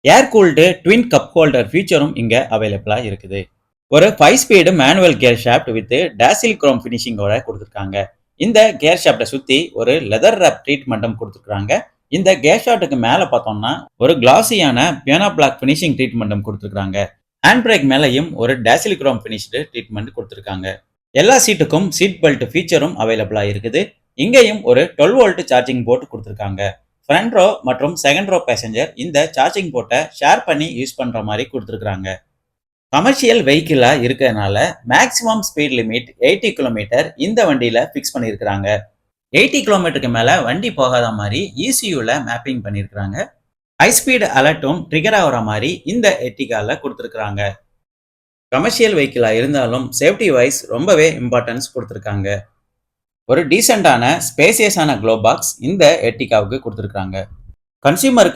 ஏர் cooled twin cup holder ஃபீச்சரும் இங்க அவைலபிளா இருக்குது. ஒரு 5 speed manual gear shaft with dazzle chrome ஃபினிஷிங்கோட கொடுத்திருக்காங்க. இந்த கியர் ஷாஃப்ட சுத்தி ஒரு லெதர் ராப் ட்ரீட்மெண்ட்டும் கொடுத்திருக்காங்க. இந்த கியர் ஷாஃப்ட்டுக்கு மேல பார்த்தோம்னா ஒரு கிளாஸியான பியானோ பிளாக் ஃபினிஷிங் ட்ரீட்மெண்ட்டும் கொடுத்திருக்காங்க. ஹேண்ட் பிரேக் மேலயும் ஒரு டாசில் குரோம் ஃபினிஷ்டு ட்ரீட்மெண்ட் கொடுத்திருக்காங்க. எல்லா சீட்டுக்கும் சீட் பெல்ட் ஃபீச்சரும் அவைலபிளா இருக்குது. இங்கேயும் ஒரு 12 வோல்ட் சார்ஜிங் போர்ட் கொடுத்திருக்காங்க. ஃப்ரண்ட் ரோ மற்றும் செகண்ட் ரோ பேசஞ்சர் இந்த சார்ஜிங் போர்ட்டை ஷேர் பண்ணி யூஸ் பண்ற மாதிரி கொடுத்திருக்காங்க. கமர்ஷியல் வெஹிக்கிளா இருக்கறனால மேக்ஸிமம் ஸ்பீட் லிமிட் 80 கிலோமீட்டர் இந்த வண்டியில ஃபிக்ஸ் பண்ணியிருக்காங்க. 80 கிலோமீட்டருக்கு மேல வண்டி போகாத மாதிரி ECUல மேப்பிங் பண்ணியிருக்காங்க. ஹை ஸ்பீட் அலர்ட்டும் ட்ரிகர் ஆகுற மாதிரி இந்த எர்டிகால கொடுத்திருக்காங்க. கமர்ஷியல் வெஹிக்கிளா இருந்தாலும் சேஃப்டி வைஸ் ரொம்பவே இம்பார்ட்டன்ஸ் கொடுத்திருக்காங்க. ஒரு டீசென்டான ஸ்பேசியஸான க்ளோ பாக்ஸ் இந்த எர்டிகாவுக்கு கொடுத்திருக்காங்க. கன்சியூமருக்கு